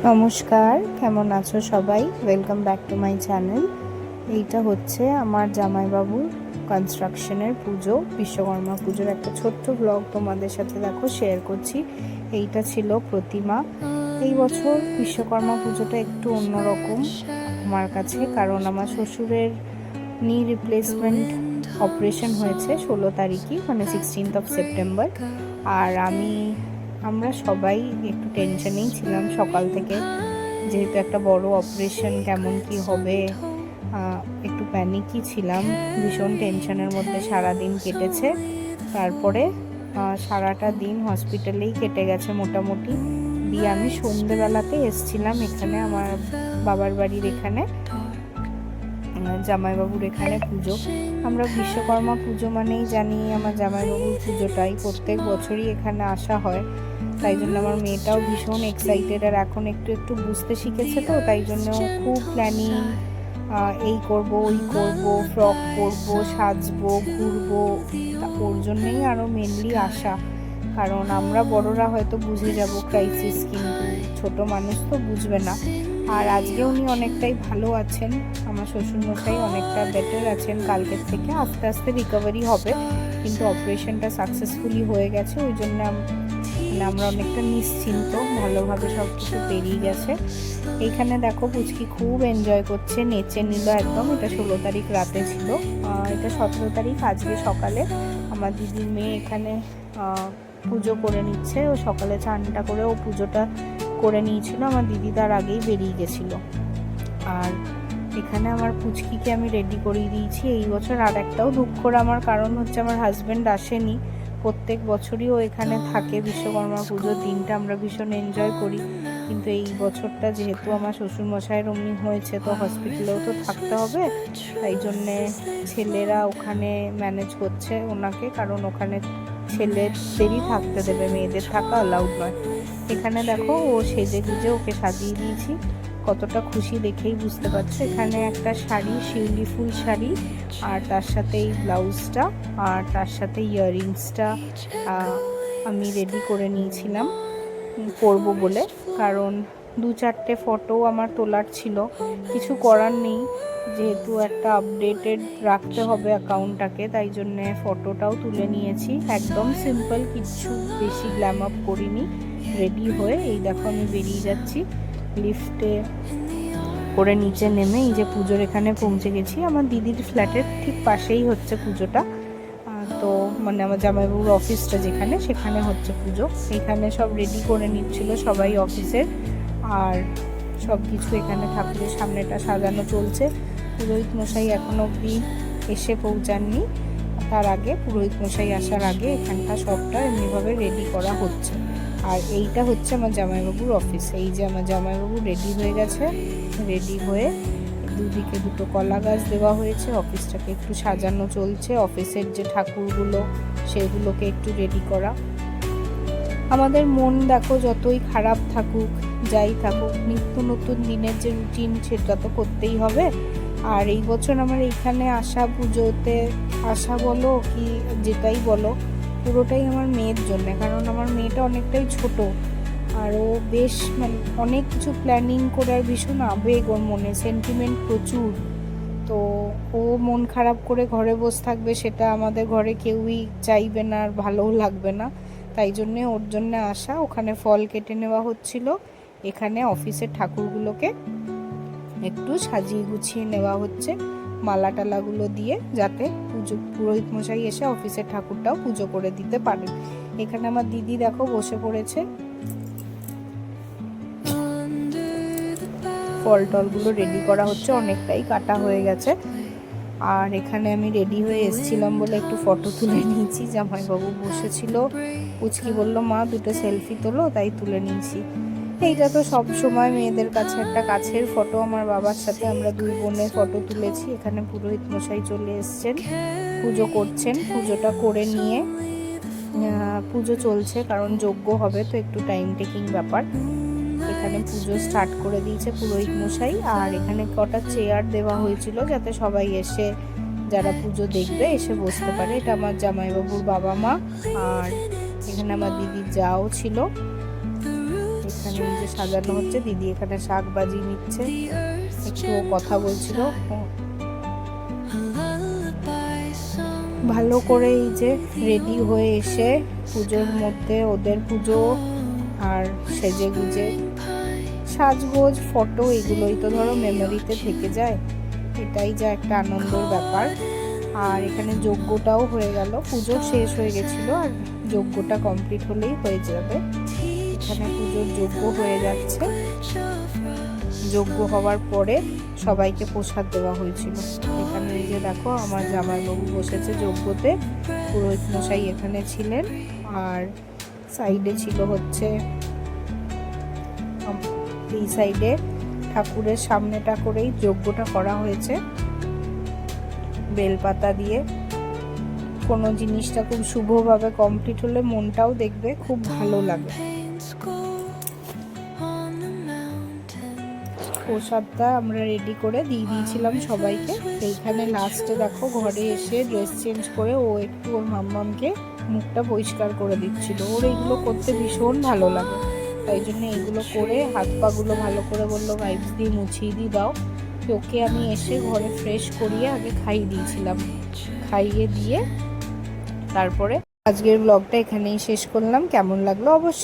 নমস্কার, কেমন আছো সবাই? Welcome back to my channel. এইটা হচ্ছে আমার জামাইবাবুর কনস্ট্রাকশনের পুজো, বিশ্বকর্মা পুজোর একটা ছোট্ট ব্লগ তোমাদের সাথে দেখো শেয়ার করছি। এইটা ছিল প্রতিমা। এই বছর বিশ্বকর্মা পুজোটা একটু অন্যরকম আমার কাছে, কারণ আমার শ্বশুরের নি রিপ্লেসমেন্ট অপারেশন হয়েছে 16 তারিখে, মানে 16th সেপ্টেম্বর। আর আমরা সবাই একটু টেনশনেই ছিলাম সকাল থেকে, যেহেতু একটা বড় অপারেশন, কেমন কি হবে, একটু প্যানিকই ছিলাম, ভীষণ টেনশনের মধ্যে সারাদিন কেটেছে। তারপরে সারাটা দিন হসপিটালেই কেটে গেছে মোটামুটি। দিয়ে আমি সন্ধেবেলাতে এসছিলাম এখানে, আমার বাবার বাড়ির এখানে, জামাইবাবুর এখানে পুজো। আমরা বিশ্বকর্মা পুজো মানেই জানি আমার জামাইবাবুর পুজোটাই, প্রত্যেক বছরই এখানে আসা হয়। তাই জন্য আমার মেয়েটাও ভীষণ এক্সাইটেড, আর এখন একটু একটু বুঝতে শিখেছে, তো তাই জন্য খুব প্ল্যানিং, এই করব ওই করব, ফ্রক পরবো, সাজবো, ঘুরবো। ওর জন্যেই আরও মেনলি আসা, কারণ আমরা বড়রা হয়তো বুঝে যাব ক্রাইসিস, কিন্তু ছোট মানুষ তো বুঝবে না। আর আজকে উনি অনেকটাই ভালো আছেন, আমার শ্বশুরমশাই অনেকটা বেটার আছেন কালকের থেকে, আস্তে আস্তে রিকভারি হবে, কিন্তু অপারেশনটা সাকসেসফুলি হয়ে গেছে, ওই জন্য আমরা অনেকটা নিশ্চিন্ত, ভালোভাবে সব কিছু পেরিয়ে গেছে। এইখানে দেখো পুচকি খুব এনজয় করছে, নেচে নিল একদম। এটা 16 তারিখ রাতে ছিল, এটা 17 তারিখ আজকে সকালে। আমার দিদির মেয়ে এখানে পুজো করে নিচ্ছে, ও সকালে চানটা করে ও পুজোটা করে নিয়েছিল, আমার দিদি তার আগেই বেরিয়ে গেছিল। আর এখানে আমার পুচকিকে আমি রেডি করিয়ে দিয়েছি। এই বছর আর একটাও দুঃখর আমার কারণ হচ্ছে, আমার হাজব্যান্ড আসেনি। প্রত্যেক বছরই ও এখানে থাকে, বিশ্বকর্মা পুজোর দিনটা আমরা ভীষণ এনজয় করি, কিন্তু এই বছরটা যেহেতু আমার শ্বশুরমশাইয়ের অমনি হয়েছে, তো হসপিটালেও তো থাকতে হবে, তাই জন্যে ছেলেরা ওখানে ম্যানেজ করছে ওনাকে, কারণ ওখানে ছেলেদেরই থাকতে দেবে, মেয়েদের থাকা অ্যালাউড নয়। এখানে দেখো ও সেজে গুজে ওকে সাজিয়ে দিয়েছি, কতটা খুশি দেখেই বুঝতে পারছো। এখানে একটা শাড়ি, শিউলি ফুল শাড়ি, আর তার সাথে এই ব্লাউজটা, আর তার সাথে ইয়াররিংসটা আমি রেডি করে নিয়েছিলাম পরবো বলে, কারণ 2-4টে ফটো আমার তোলার ছিল, কিছু করার নেই, যেহেতু একটা আপডেটেড রাখতে হবে অ্যাকাউন্টটাকে, তাই জন্যে ফটোটাও তুলে নিয়েছি। একদম সিম্পল, কিচ্ছু বেশি গ্ল্যাম আপ করিনি। রেডি হয়ে এই দেখো আমি বেরিয়ে যাচ্ছি, লিফটে করে নিচে নেমে এই যে পুজোর এখানে পৌঁছে গেছি। আমার দিদির ফ্ল্যাটের ঠিক পাশেই হচ্ছে পুজোটা, তো মানে আমার জামাইবাবুর অফিসটা যেখানে, সেখানে হচ্ছে পুজো। এখানে সব রেডি করে নিচ্ছিল সবাই অফিসের, আর সব কিছু এখানে ঠাকুরের সামনেটা সাজানো চলছে। পুরোহিত মশাই এখনো অবধি এসে পৌঁছাননি, তার আগে পুরোহিত মশাই আসার আগে এখানটা সবটা এমনিভাবে রেডি করা হচ্ছে। আর এইটা হচ্ছে আমার জামাইবাবুর অফিস। এই যে আমার জামাইবাবু রেডি হয়ে গেছে, রেডি হয়ে দুদিকে 2টো কলা গাছ দেওয়া হয়েছে, অফিসটাকে একটু সাজানো চলছে, অফিসের যে ঠাকুরগুলো সেগুলোকে একটু রেডি করা। আমাদের মন দেখো যতই খারাপ থাকুক, যাই থাকুক, নিত্য নতুন দিনের যে রুটিন সেটা তো করতেই হবে। আর এই বছর আমার এইখানে আসা, পুজোতে আসা বলো কি যেটাই বলো, পুরোটাই আমার মেয়ের জন্য, কারণ আমার মেয়েটা অনেকটাই ছোট, আর ও বেশ মানে অনেক কিছু প্ল্যানিং করে, আর ভীষণ আবেগ ওর মনে, সেন্টিমেন্ট প্রচুর। তো ও মন খারাপ করে ঘরে বসে থাকবে, সেটা আমাদের ঘরে কেউই চাইবে না, আর ভালোও লাগবে না। তাই জন্যে ওর জন্য আসা। ওখানে ফল কেটে নেওয়া হচ্ছিল, এখানে অফিসের ঠাকুরগুলোকে একটু সাজিয়ে গুছিয়ে নেওয়া হচ্ছে মালা টালাগুলো দিয়ে, যাতে পুরোহিত মশাই এসে অফিসের ঠাকুরটাও পুজো করে দিতে পারে। এখানে আমার দিদি দেখো বসে পড়েছে, ফল টলগুলো রেডি করা হচ্ছে, অনেকটাই কাটা হয়ে গেছে। আর এখানে আমি রেডি হয়ে এসেছিলাম বলে একটু ফটো তুলে নিয়েছি, জামাইবাবু বসেছিল, পুচকি বলল মা 2টো সেলফি তোলো, তাই তুলে নিয়েছি। এইটা তো সব সময় মেয়েদের কাছে একটা কাছের ফটো, আমার বাবার সাথে আমরা 2 বোনের ফটো তুলেছি। এখানে পুরোহিত মশাই চলে এসছেন, পুজো করছেন, পুজোটা করে নিয়ে পুজো চলছে, কারণ যজ্ঞ হবে তো একটু টাইম টেকিং ব্যাপার। এখানে পুজো স্টার্ট করে দিয়েছে পুরোহিত মশাই, আর এখানে কটা চেয়ার দেওয়া হয়েছিল যাতে সবাই এসে, যারা পুজো দেখবে, এসে বসতে পারে। এটা আমার জামাইবাবুর বাবা মা, আর এখানে আমার দিদির যাও ছিল। এখানে যে যে সাজানো হচ্ছে। দিদি এখানে শাক বাজিয়ে নিচ্ছে, একটু কথা বলছিল। ভালো করে এই যে রেডি হয়ে এসে পুজোর মধ্যে ওদের পুজো আর সেজে গুজে সাজগোজ ফটো এগুলোই তো ধরো মেমোরিতে থেকে যায়, এটাই যা একটা আনন্দের ব্যাপার। আর এখানে যজ্ঞটাও হয়ে গেল, পুজো শেষ হয়ে গেছিলো আর যজ্ঞটা কমপ্লিট হলেই হয়ে যাবে। এখানে পুজোর যজ্ঞ হয়ে যাচ্ছে, যজ্ঞ হওয়ার পরে সবাইকে প্রসাদ দেওয়া হয়েছিল। এখানে এই যে দেখো আমার জামাইবাবু বসেছে যজ্ঞতে, পুরোহিত মশাই এখানে ছিলেন, আর সাইডে ছিল হচ্ছে এই সাইডে ঠাকুরের সামনেটা করেই যজ্ঞটা করা হয়েছে বেলপাতা দিয়ে। কোনো জিনিসটা খুব শুভভাবে কমপ্লিট হলে মনটাও দেখবে খুব ভালো লাগে। প্রসাদটা আমরা রেডি করে দিয়ে দিয়েছিলাম সবাইকে। এইখানে লাস্টে দেখো ঘরে এসে ড্রেস চেঞ্জ করে ও একটু ওর মাম্মামকে মুখটা পরিষ্কার করে দিচ্ছিল। ওর এইগুলো করতে ভীষণ ভালো লাগে, তাই জন্য এইগুলো করে হাত পাগুলো ভালো করে বললো ওয়াইপস দিয়ে মুছিয়ে দিয়ে দাও। ওকে আমি এসে ঘরে ফ্রেশ করিয়ে আগে খাইয়ে দিয়েছিলাম, খাইয়ে দিয়ে তারপরে আজকের ব্লগটা এখানেই শেষ করলাম। কেমন লাগলো অবশ্যই